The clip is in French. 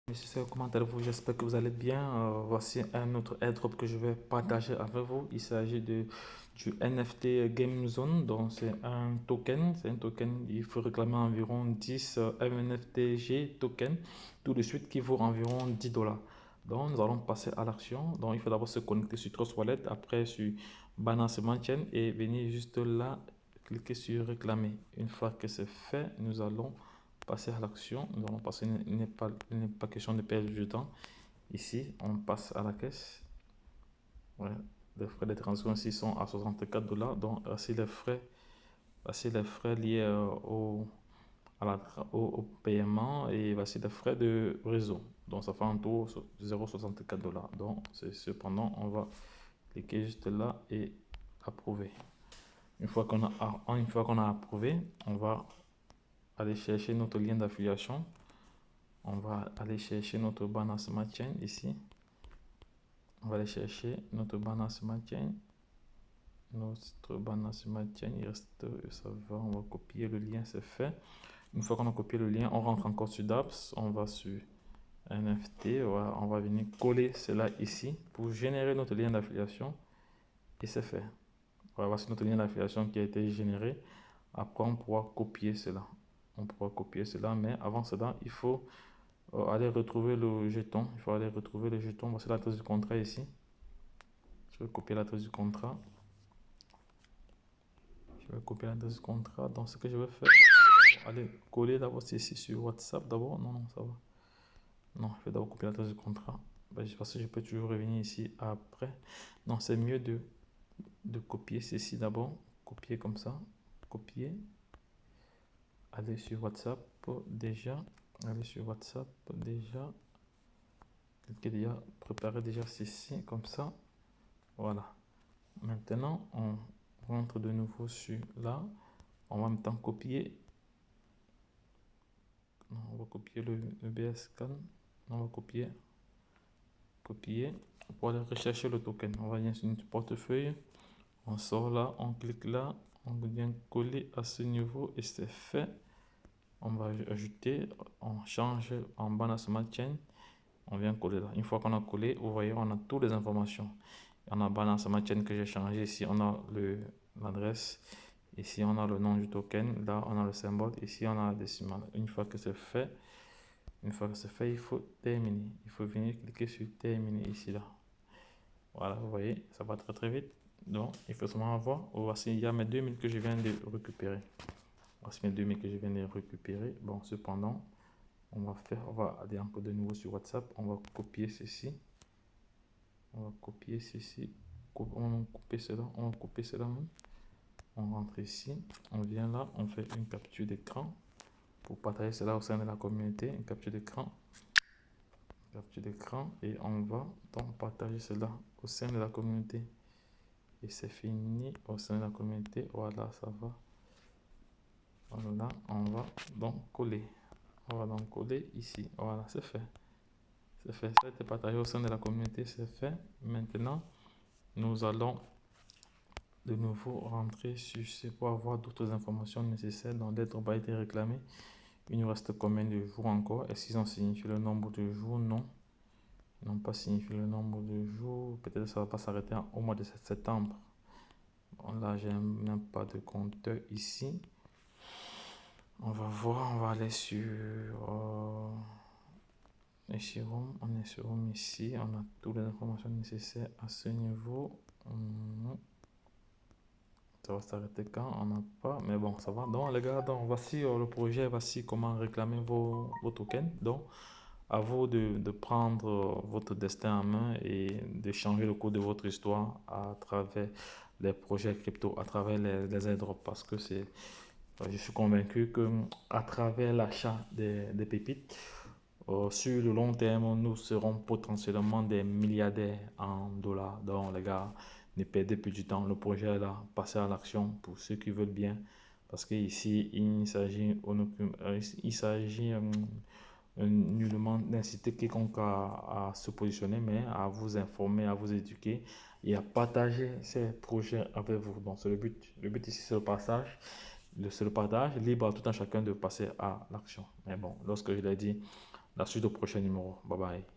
Messieurs, comment allez-vous? J'espère que vous allez bien. Voici un autre airdrop que je vais partager avec vous. Il s'agit du NFT Game Zone. Donc, c'est un token. C'est un token. Il faut réclamer environ 10 MNFTG token tout de suite qui vaut environ 10 dollars. Donc, nous allons passer à l'action. Donc, il faut d'abord se connecter sur Trust Wallet, après sur Binance Smart Chain et venir juste là, cliquer sur réclamer. Une fois que c'est fait, nous allons passer à l'action. Nous allons passer, il n'est pas question de perdre du temps. Ici, on passe à la caisse. Ouais. Les frais de transaction ici sont à 64 dollars. Donc, voici les frais liés au paiement et voici les frais de réseau. Donc, ça fait un tour 0,64 dollars. Donc, cependant, on va cliquer juste là et approuver. Une fois qu'on a approuvé, on va aller chercher notre lien d'affiliation. On va aller chercher notre Binance Smart Chain ici. On va aller chercher notre Binance Smart Chain. Notre Binance Smart Chain, il reste, ça va, on va copier le lien, c'est fait. Une fois qu'on a copié le lien, on rentre encore sur Dapps, on va sur NFT, on va venir coller cela ici pour générer notre lien d'affiliation et c'est fait. Voilà, voici notre lien d'affiliation qui a été généré. Après, on pourra copier cela. On pourra copier cela, mais avant cela, il faut aller retrouver le jeton. Il faut aller retrouver le jeton. Voici l'adresse du contrat ici. Je vais copier l'adresse du contrat. Je vais copier l'adresse du contrat. Donc, ce que je vais faire, je vais aller coller d'abord ici sur WhatsApp. D'abord, non, ça va. Non, je vais d'abord copier l'adresse du contrat. Parce que je peux toujours revenir ici après. Non, c'est mieux de copier ceci d'abord. Copier comme ça. Copier. Aller sur WhatsApp déjà. Aller sur WhatsApp déjà. Cliquez déjà. Préparer déjà ceci comme ça. Voilà. Maintenant, on rentre de nouveau sur là. On va en même temps copier. On va copier le BS Scan. On va copier. Copier. Pour aller rechercher le token. On va venir sur notre portefeuille. On sort là. On clique là. On vient coller à ce niveau et c'est fait. On va ajouter. On change en Binance Smart Chain. On vient coller là. Une fois qu'on a collé, vous voyez, on a toutes les informations. On a Binance Smart Chain que j'ai changé ici. On a l'adresse. Ici, on a le nom du token. Là, on a le symbole. Ici, on a la décimale. Une fois que c'est fait, il faut terminer. Il faut venir cliquer sur terminer ici, là. Voilà, vous voyez, ça va très très vite. Donc, il faut seulement voir. Voici, il y a mes 2000 que je viens de récupérer. Voici mes 2000 que je viens de récupérer. Bon, cependant, on va aller encore de nouveau sur WhatsApp. On va copier ceci. On va copier ceci. On va couper cela. On va couper cela même. On rentre ici, on vient là, on fait une capture d'écran pour partager cela au sein de la communauté, une capture d'écran et on va donc partager cela au sein de la communauté et c'est fini au sein de la communauté. Voilà, ça va. Voilà, on va donc coller. On va donc coller ici. Voilà, c'est fait. C'est fait. Ça a été partagé au sein de la communauté, c'est fait. Maintenant, nous allons de nouveau rentrer sur ce pour avoir d'autres informations nécessaires. Donc, d'être pas été réclamé. Il nous reste combien de jours encore? Est-ce qu'ils ont signifié le nombre de jours? Non. Ils n'ont pas signifié le nombre de jours. Peut-être que ça ne va pas s'arrêter au mois de septembre. Bon, là, je n'ai pas de compteur ici. On va voir. On va aller sur Ethereum. On est sur Ethereum ici. On a toutes les informations nécessaires à ce niveau. Ça va s'arrêter quand? On n'a pas, mais bon, ça va. Donc, les gars, donc, voici le projet, voici comment réclamer vos tokens. Donc, à vous de prendre votre destin en main et de changer le cours de votre histoire à travers les projets crypto, à travers les airdrops. Parce que je suis convaincu que à travers l'achat des pépites, sur le long terme, nous serons potentiellement des milliardaires en dollars. Donc, les gars, ne perdez plus du temps. Le projet est là. Passez à l'action pour ceux qui veulent bien. Parce qu'ici, il s'agit nullement d'inciter quiconque à se positionner, mais à vous informer, à vous éduquer et à partager ces projets avec vous. Donc, c'est le but. Le but ici, c'est le passage. C'est le partage libre à tout un chacun de passer à l'action. Mais bon, lorsque je l'ai dit, la suite au prochain numéro. Bye bye.